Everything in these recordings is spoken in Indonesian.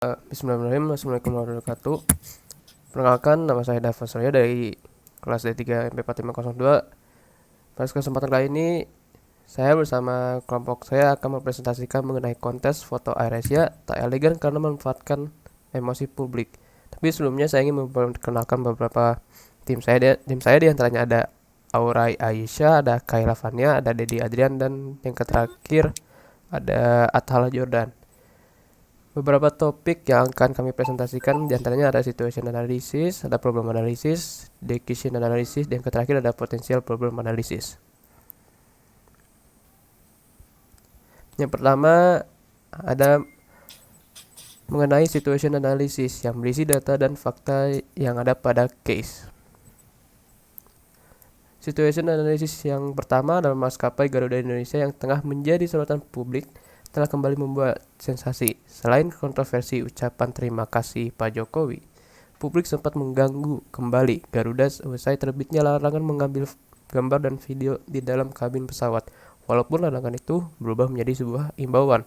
Bismillahirrahmanirrahim. Assalamualaikum warahmatullahi wabarakatuh. Perkenalkan, nama saya Dava Surya dari kelas D3 MP4502. Pada kesempatan kali ini, saya bersama kelompok saya akan mempresentasikan mengenai kontes foto air Asia tak elegan karena memanfaatkan emosi publik. Tapi sebelumnya saya ingin memperkenalkan beberapa tim saya diantaranya ada Aurai Aisyah, ada Kaila Fania, ada Dedi Adrian, dan yang terakhir ada Athala Jordan. Beberapa topik yang akan kami presentasikan diantaranya ada situation analysis, ada problem analysis, decision analysis, dan yang terakhir ada potential problem analysis. Yang pertama ada mengenai situation analysis yang berisi data dan fakta yang ada pada case. Situation analysis yang pertama adalah maskapai Garuda Indonesia yang tengah menjadi sorotan publik telah kembali membuat sensasi. Selain kontroversi ucapan terima kasih Pak Jokowi, publik sempat mengganggu kembali Garuda usai terbitnya larangan mengambil gambar dan video di dalam kabin pesawat, walaupun larangan itu berubah menjadi sebuah imbauan.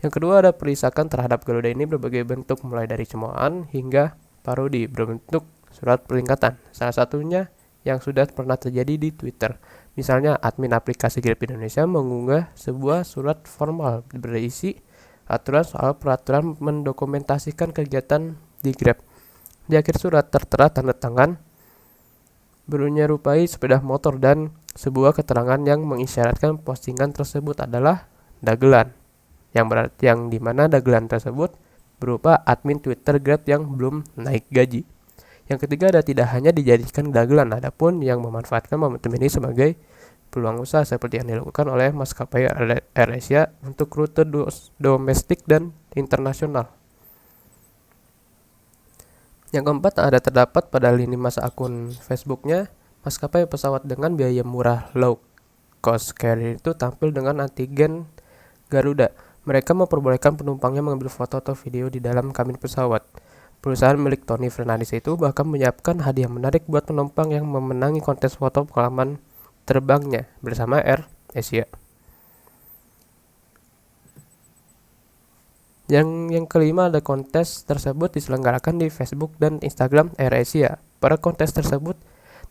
Yang kedua ada perisakan terhadap Garuda ini berbagai bentuk mulai dari cemoohan hingga parodi berbentuk surat peringatan. Salah satunya yang sudah pernah terjadi di Twitter. Misalnya, admin aplikasi Grab Indonesia mengunggah sebuah surat formal berisi aturan soal peraturan mendokumentasikan kegiatan di Grab. Di akhir surat tertera tanda tangan menyerupai sepeda motor dan sebuah keterangan yang mengisyaratkan postingan tersebut adalah dagelan. Yang dimana dagelan tersebut berupa admin Twitter Grab yang belum naik gaji. Yang ketiga ada tidak hanya dijadikan dagelan, adapun yang memanfaatkan momentum ini sebagai peluang usaha seperti yang dilakukan oleh maskapai AirAsia untuk rute domestik dan internasional. Yang keempat ada terdapat pada lini masa akun Facebooknya, maskapai pesawat dengan biaya murah low cost carrier itu tampil dengan antigen Garuda. Mereka memperbolehkan penumpangnya mengambil foto atau video di dalam kabin pesawat. Perusahaan milik Tony Fernandes itu bahkan menyiapkan hadiah menarik buat penumpang yang memenangi kontes foto pengalaman terbangnya bersama Air Asia. Yang kelima ada kontes tersebut diselenggarakan di Facebook dan Instagram Air Asia. Pada kontes tersebut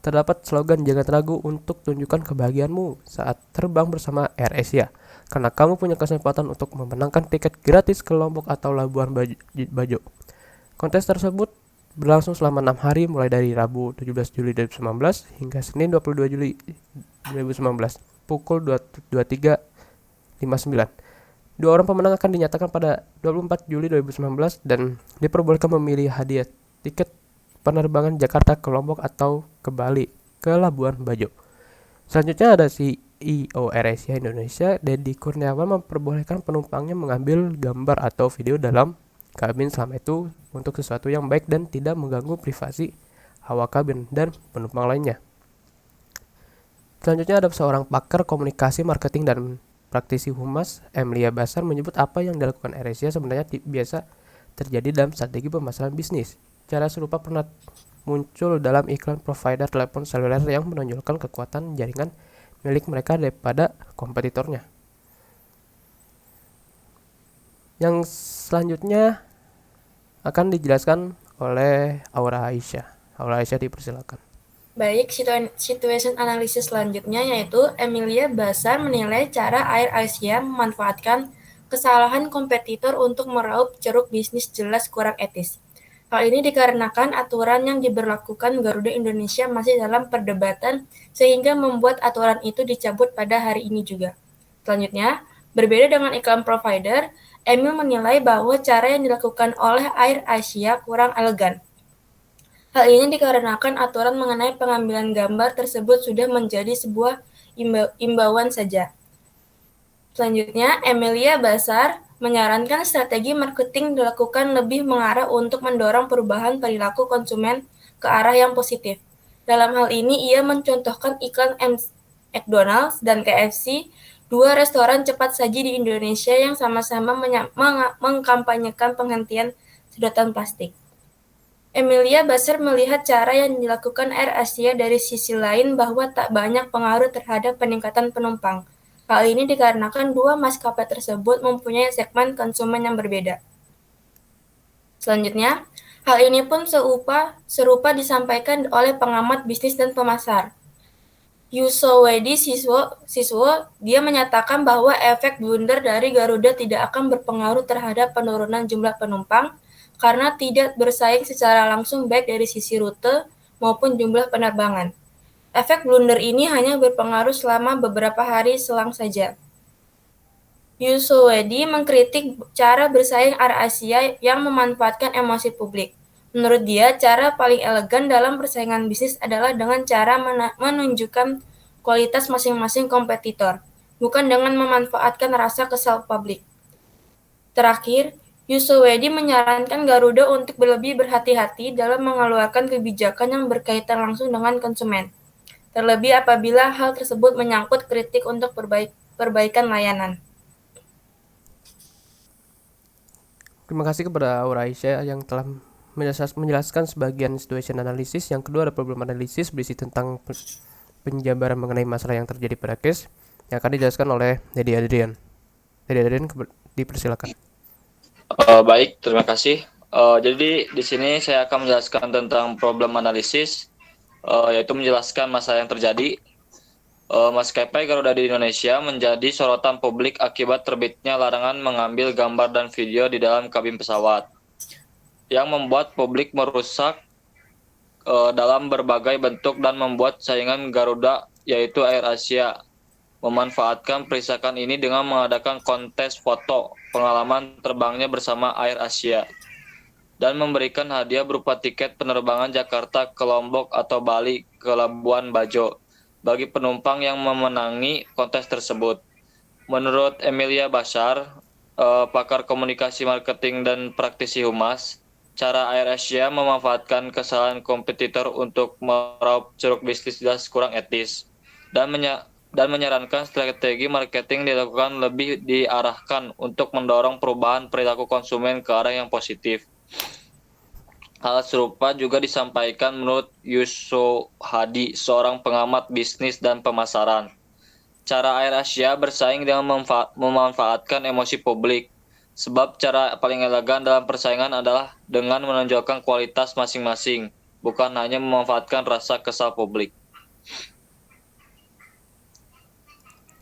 terdapat slogan "Jangan ragu untuk tunjukkan kebahagiaanmu saat terbang bersama Air Asia, karena kamu punya kesempatan untuk memenangkan tiket gratis ke Lombok atau Labuan Bajo." Kontes tersebut berlangsung selama 6 hari mulai dari Rabu 17 Juli 2019 hingga Senin 22 Juli 2019 pukul 23.59. Dua orang pemenang akan dinyatakan pada 24 Juli 2019 dan diperbolehkan memilih hadiah tiket penerbangan Jakarta ke Lombok atau ke Bali ke Labuan Bajo. Selanjutnya ada CEO AirAsia Indonesia, Dedi Kurniawan, memperbolehkan penumpangnya mengambil gambar atau video dalam kabin selama itu untuk sesuatu yang baik dan tidak mengganggu privasi awak kabin dan penumpang lainnya. Selanjutnya ada seorang pakar komunikasi marketing dan praktisi humas, Emilia Basar, menyebut apa yang dilakukan AirAsia sebenarnya biasa terjadi dalam strategi pemasaran bisnis. Cara serupa pernah muncul dalam iklan provider telepon seluler yang menonjolkan kekuatan jaringan milik mereka daripada kompetitornya. Yang selanjutnya akan dijelaskan oleh Aura Aisyah. Aura Aisyah, dipersilakan. Baik, situation analysis selanjutnya yaitu Emilia Basar menilai cara AirAsia memanfaatkan kesalahan kompetitor untuk meraup ceruk bisnis jelas kurang etis. Hal ini dikarenakan aturan yang diberlakukan Garuda Indonesia masih dalam perdebatan sehingga membuat aturan itu dicabut pada hari ini juga. Selanjutnya, berbeda dengan iklan provider, Emil menilai bahwa cara yang dilakukan oleh AirAsia kurang elegan. Hal ini dikarenakan aturan mengenai pengambilan gambar tersebut sudah menjadi sebuah imbauan saja. Selanjutnya, Emilia Basar menyarankan strategi marketing dilakukan lebih mengarah untuk mendorong perubahan perilaku konsumen ke arah yang positif. Dalam hal ini, ia mencontohkan iklan McDonald's dan KFC, dua restoran cepat saji di Indonesia yang sama-sama mengkampanyekan penghentian sedotan plastik. Emilia Basar melihat cara yang dilakukan AirAsia dari sisi lain bahwa tak banyak pengaruh terhadap peningkatan penumpang. Hal ini dikarenakan dua maskapai tersebut mempunyai segmen konsumen yang berbeda. Selanjutnya, hal ini pun serupa disampaikan oleh pengamat bisnis dan pemasar, Yusowedi Siswo. Dia menyatakan bahwa efek blunder dari Garuda tidak akan berpengaruh terhadap penurunan jumlah penumpang karena tidak bersaing secara langsung baik dari sisi rute maupun jumlah penerbangan. Efek blunder ini hanya berpengaruh selama beberapa hari selang saja. Yusowedi mengkritik cara bersaing AirAsia yang memanfaatkan emosi publik. Menurut dia, cara paling elegan dalam persaingan bisnis adalah dengan cara menunjukkan kualitas masing-masing kompetitor, bukan dengan memanfaatkan rasa kesal publik. Terakhir, Yusowedi menyarankan Garuda untuk lebih berhati-hati dalam mengeluarkan kebijakan yang berkaitan langsung dengan konsumen, terlebih apabila hal tersebut menyangkut kritik untuk perbaikan layanan. Terima kasih kepada Aura Aisyah yang telah menjelaskan sebagian situation analysis. Yang kedua ada problem analysis berisi tentang penjabaran mengenai masalah yang terjadi pada case yang akan dijelaskan oleh Dedi Adrian. Dedi Adrian, dipersilakan. Baik, terima kasih. Jadi di sini saya akan menjelaskan tentang problem analisis, yaitu menjelaskan masalah yang terjadi. Maskapai Garuda di Indonesia menjadi sorotan publik akibat terbitnya larangan mengambil gambar dan video di dalam kabin pesawat, yang membuat publik merusak dalam berbagai bentuk dan membuat saingan Garuda, yaitu AirAsia, memanfaatkan perisakan ini dengan mengadakan kontes foto pengalaman terbangnya bersama AirAsia dan memberikan hadiah berupa tiket penerbangan Jakarta ke Lombok atau Bali ke Labuan Bajo bagi penumpang yang memenangi kontes tersebut. Menurut Emilia Bashar, pakar komunikasi marketing dan praktisi humas, cara AirAsia memanfaatkan kesalahan kompetitor untuk meraup ceruk bisnis jelas kurang etis dan menyarankan strategi marketing dilakukan lebih diarahkan untuk mendorong perubahan perilaku konsumen ke arah yang positif. Hal serupa juga disampaikan menurut Yusuf Hadi, seorang pengamat bisnis dan pemasaran. Cara AirAsia bersaing dengan memanfaatkan emosi publik, sebab cara paling elegan dalam persaingan adalah dengan menonjolkan kualitas masing-masing, bukan hanya memanfaatkan rasa kesal publik.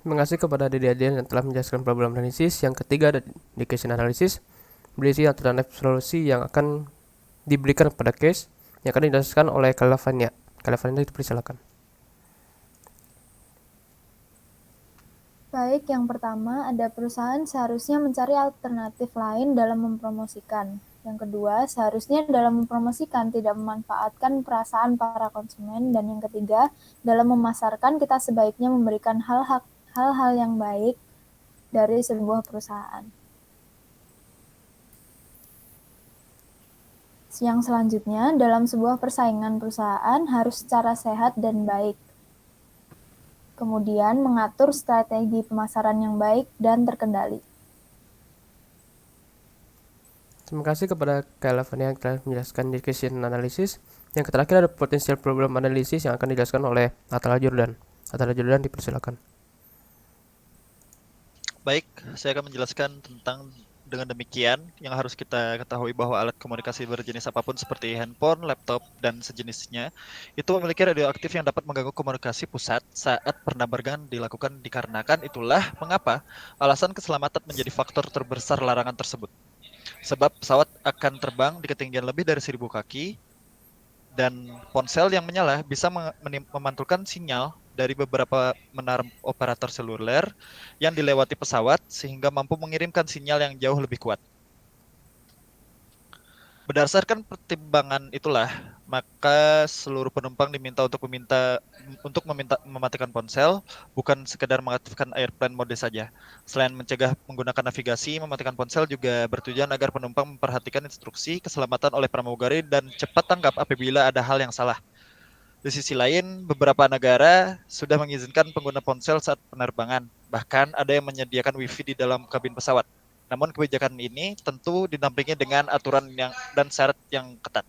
Terima kasih kepada Dedi Adrian yang telah menjelaskan problem analisis. Yang ketiga ada indication analysis berisi alternatif solusi yang akan diberikan pada case yang akan dijelaskan oleh Kalavania. Kalavania, dipersilakan. Baik, yang pertama ada perusahaan seharusnya mencari alternatif lain dalam mempromosikan. Yang kedua, seharusnya dalam mempromosikan tidak memanfaatkan perasaan para konsumen. Dan yang ketiga, dalam memasarkan kita sebaiknya memberikan hal-hal yang baik dari sebuah perusahaan. Yang selanjutnya, dalam sebuah persaingan perusahaan harus secara sehat dan baik. Kemudian, mengatur strategi pemasaran yang baik dan terkendali. Terima kasih kepada Kalavania yang telah menjelaskan indication analysis. Yang terakhir ada potential problem analysis yang akan dijelaskan oleh Atala Jordan. Atala Jordan, dipersilakan. Baik, saya akan menjelaskan tentang dengan demikian yang harus kita ketahui bahwa alat komunikasi berjenis apapun seperti handphone, laptop, dan sejenisnya itu memiliki radioaktif yang dapat mengganggu komunikasi pusat saat penerbangan dilakukan. Dikarenakan itulah mengapa alasan keselamatan menjadi faktor terbesar larangan tersebut. Sebab pesawat akan terbang di ketinggian lebih dari 1.000 kaki dan ponsel yang menyala bisa memantulkan sinyal dari beberapa menara operator seluler yang dilewati pesawat sehingga mampu mengirimkan sinyal yang jauh lebih kuat. Berdasarkan pertimbangan itulah, maka seluruh penumpang diminta untuk mematikan ponsel, bukan sekedar mengaktifkan airplane mode saja. Selain mencegah menggunakan navigasi, mematikan ponsel juga bertujuan agar penumpang memperhatikan instruksi keselamatan oleh pramugari dan cepat tanggap apabila ada hal yang salah. Di sisi lain, beberapa negara sudah mengizinkan pengguna ponsel saat penerbangan. Bahkan ada yang menyediakan wifi di dalam kabin pesawat. Namun kebijakan ini tentu didampingi dengan aturan dan syarat yang ketat.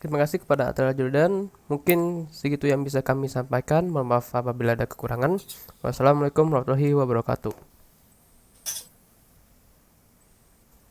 Terima kasih kepada Atala Jordan. Mungkin segitu yang bisa kami sampaikan. Mohon maaf apabila ada kekurangan. Wassalamualaikum warahmatullahi wabarakatuh.